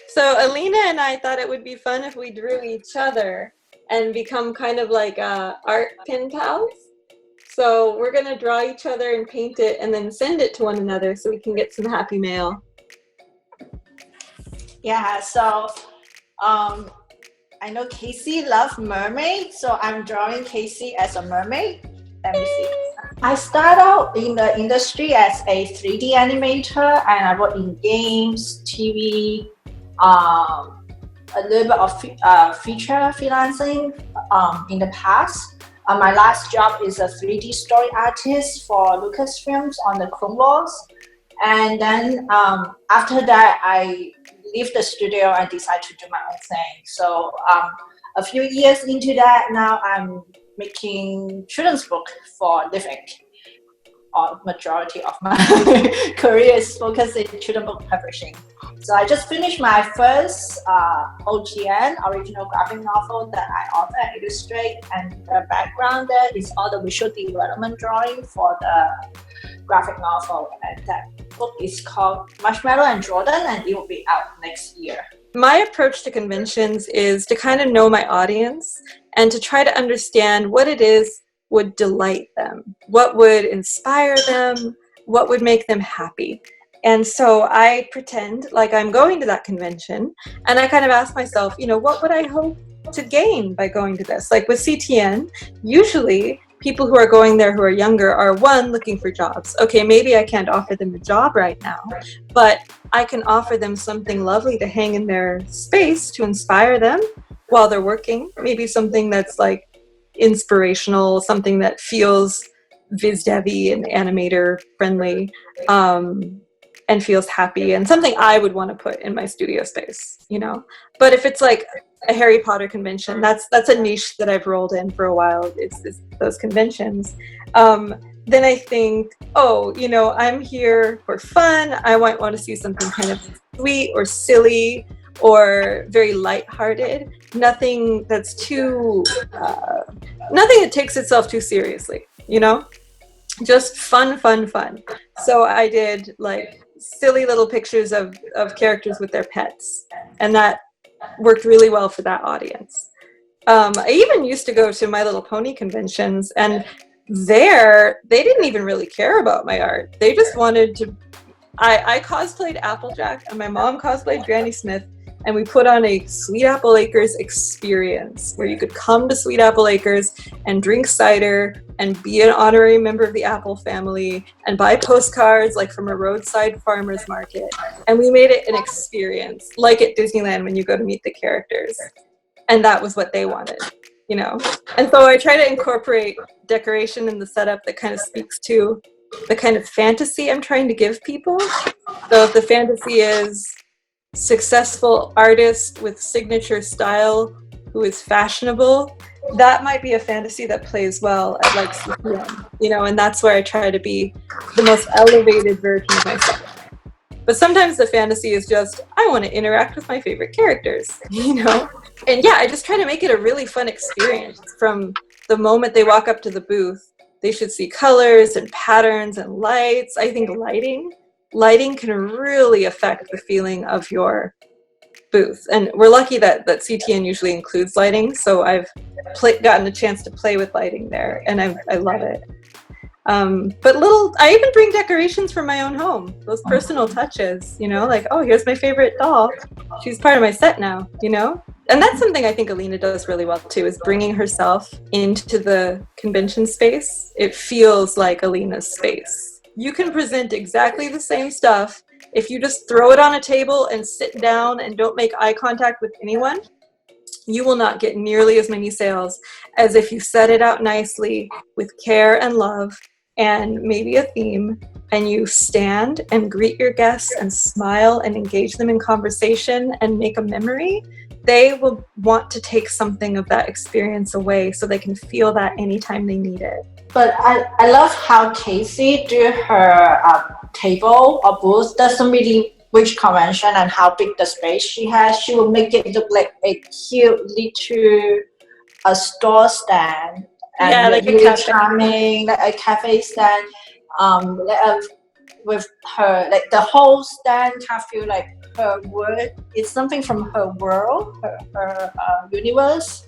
So Alina and I thought it would be fun if we drew each other and become kind of like art pen pals. So we're gonna draw each other and paint it and then send it to one another so we can get some happy mail. Yeah, so um, I know Casey loves mermaid, so I'm drawing Casey as a mermaid. Let me see. I started out in the industry as a 3D animator, and I work in games, TV, a little bit of feature freelancing in the past. My last job is a 3D story artist for Lucasfilms on the Clone Wars. And then after that, I leave the studio and decide to do my own thing. So a few years into that, now I'm making children's book for living. Or majority of my career is focused in children's book publishing. So I just finished my first OGN, original graphic novel, that I author and illustrate, and the background there is all the visual development drawing for the graphic novel, and that book is called Marshmallow and Jordan, and it will be out next year. My approach to conventions is to kind of know my audience and to try to understand what it is would delight them, what would inspire them, what would make them happy. And so I pretend like I'm going to that convention, and I kind of ask myself, what would I hope to gain by going to this? Like with CTN, usually people who are going there who are younger are, one, looking for jobs. Okay, maybe I can't offer them a job right now, but I can offer them something lovely to hang in their space to inspire them while they're working. Maybe something that's like inspirational, something that feels viz-dev-y and animator friendly, and feels happy, and something I would want to put in my studio space, But if it's like a Harry Potter convention, that's a niche that I've rolled in for a while. It's those conventions. Then I think, I'm here for fun. I might want to see something kind of sweet or silly or very lighthearted. Nothing that's too, nothing that takes itself too seriously, Just fun. So I did like silly little pictures of characters with their pets, and that worked really well for that audience. I even used to go to My Little Pony conventions, and there they didn't even really care about my art. They just wanted to. I cosplayed Applejack, and my mom cosplayed Granny Smith, and we put on a Sweet Apple Acres experience where you could come to Sweet Apple Acres and drink cider and be an honorary member of the Apple family and buy postcards like from a roadside farmer's market. And we made it an experience, like at Disneyland when you go to meet the characters. And that was what they wanted, And so I try to incorporate decoration in the setup that kind of speaks to the kind of fantasy I'm trying to give people. So if the fantasy is successful artist with signature style who is fashionable, that might be a fantasy that plays well at like CPM, and that's where I try to be the most elevated version of myself. But sometimes the fantasy is just, I want to interact with my favorite characters, And yeah, I just try to make it a really fun experience. From the moment they walk up to the booth, they should see colors and patterns and lights. I think lighting can really affect the feeling of your booth. And we're lucky that CTN usually includes lighting, so I've gotten a chance to play with lighting there, and I love it. But I even bring decorations from my own home, those personal touches, like, oh, here's my favorite doll. She's part of my set now, And that's something I think Alina does really well too, is bringing herself into the convention space. It feels like Alina's space. You can present exactly the same stuff if you just throw it on a table and sit down and don't make eye contact with anyone. You will not get nearly as many sales as if you set it out nicely with care and love and maybe a theme, and you stand and greet your guests and smile and engage them in conversation and make a memory. They will want to take something of that experience away so they can feel that anytime they need it. But I love how Casey do her table or booth. Doesn't really which convention and how big the space she has. She will make it look like a cute little store stand. And yeah, like really a cafe. Charming, like a cafe stand. with her, like the whole stand kind of feel like her word is something from her world, her universe,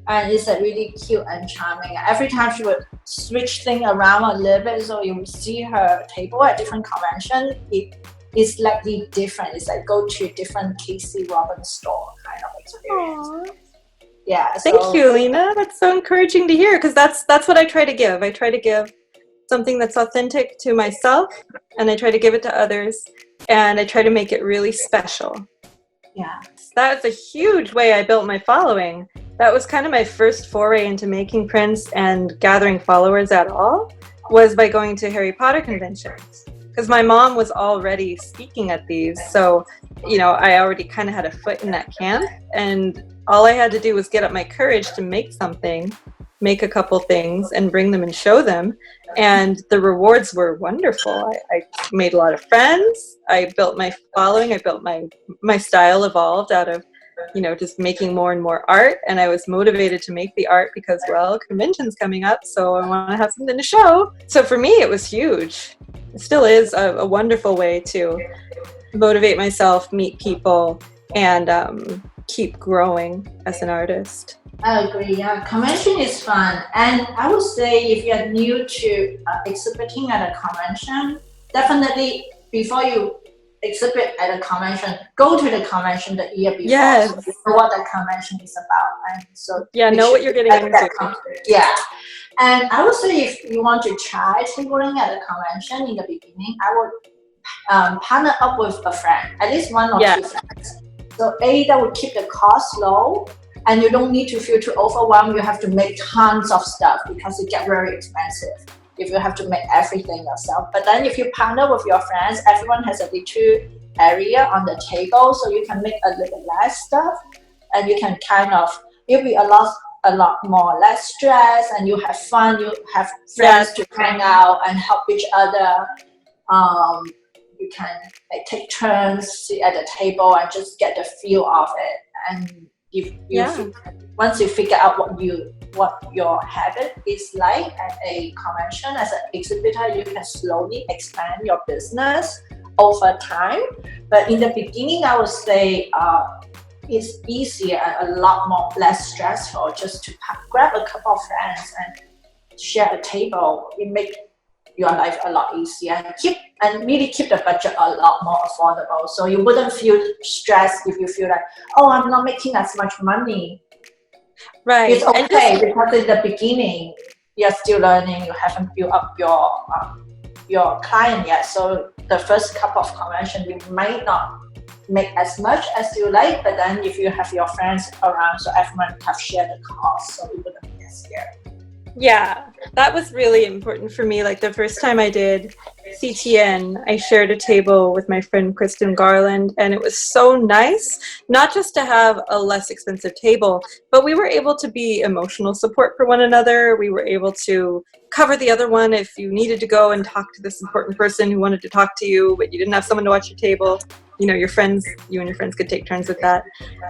and it's really cute and charming. Every time she would switch things around a little bit, so you would see her table at different convention. It's slightly different. It's like go to a different Casey Robbins store kind of experience. Aww. Yeah. Thank you, Alina. That's so encouraging to hear, because that's what I try to give. I try to give something that's authentic to myself, and I try to give it to others, and I try to make it really special. Yeah. That's a huge way I built my following. That was kind of my first foray into making prints and gathering followers at all, was by going to Harry Potter conventions. Because my mom was already speaking at these, so I already kind of had a foot in that camp, and all I had to do was get up my courage to make something, make a couple things, and bring them and show them, and the rewards were wonderful. I made a lot of friends. I built my following. I built my style evolved out of just making more and more art, and I was motivated to make the art because, well, convention's coming up, so I want to have something to show. So for me, it was huge. It still is a wonderful way to motivate myself, meet people, and keep growing as an artist. I agree. Yeah, convention is fun, and I would say if you are new to exhibiting at a convention, definitely before you exhibit at a convention, go to the convention the year before. Yes. So you know what the convention is about, and so know what you're getting into. Yeah, and I would say if you want to try tabling at a convention in the beginning, I would partner up with a friend, at least one or two friends. So that would keep the cost low, and you don't need to feel too overwhelmed. You have to make tons of stuff because it gets very expensive if you have to make everything yourself. But then if you partner with your friends, everyone has a little area on the table, so you can make a little less stuff, and you can you'll be a lot more less stress, and you have fun. You have friends to hang out and help each other. You can take turns, sit at the table, and just get the feel of it. And if you once you figure out what your habit is like at a convention as an exhibitor, you can slowly expand your business over time. But in the beginning, I would say it's easier and a lot less stressful just to grab a couple of friends and share a table. It makes your life a lot easier and really keep the budget a lot more affordable. So you wouldn't feel stressed if you feel like, oh, I'm not making as much money. Right. It's okay because in the beginning, you're still learning. You haven't built up your client yet. So the first couple of conventions, you might not make as much as you like, but then if you have your friends around, so everyone have shared the cost, so you wouldn't get scared. Yeah, that was really important for me. Like the first time I did CTN, I shared a table with my friend Kristen Garland, and it was so nice, not just to have a less expensive table, but we were able to be emotional support for one another. We were able to cover the other one if you needed to go and talk to this important person who wanted to talk to you, but you didn't have someone to watch your table. You and your friends could take turns with that.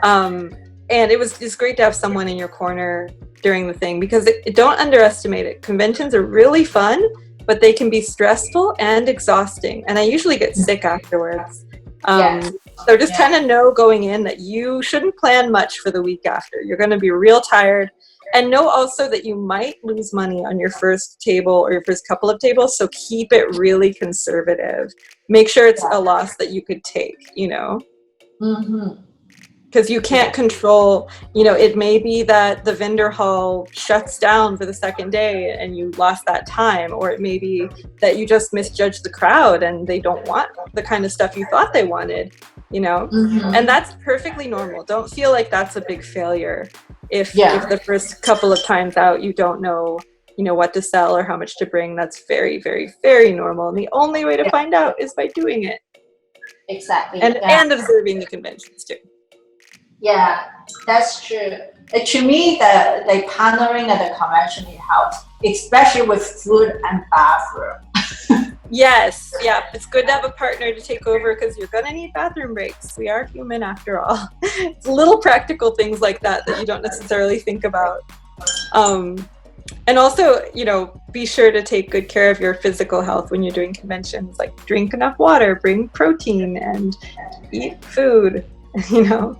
And it's great to have someone in your corner during the thing, because don't underestimate it. Conventions are really fun, but they can be stressful and exhausting. And I usually get sick afterwards. So just kind of know going in that you shouldn't plan much for the week after. You're going to be real tired. And know also that you might lose money on your first table or your first couple of tables. So keep it really conservative. Make sure it's a loss that you could take, Mm-hmm. Because you can't control, it may be that the vendor hall shuts down for the second day and you lost that time, or it may be that you just misjudged the crowd and they don't want the kind of stuff you thought they wanted, Mm-hmm. And that's perfectly normal. Don't feel like that's a big failure if the first couple of times out you don't know, what to sell or how much to bring. That's very, very, very normal. And the only way to find out is by doing it. Exactly. And observing the conventions too. Yeah, that's true. To me, the partnering at the convention, it helps, especially with food and bathroom. Yes, yeah, it's good to have a partner to take over because you're going to need bathroom breaks. We are human after all. It's little practical things like that you don't necessarily think about. And also, you know, be sure to take good care of your physical health when you're doing conventions. Like drink enough water, bring protein, and eat food. You know.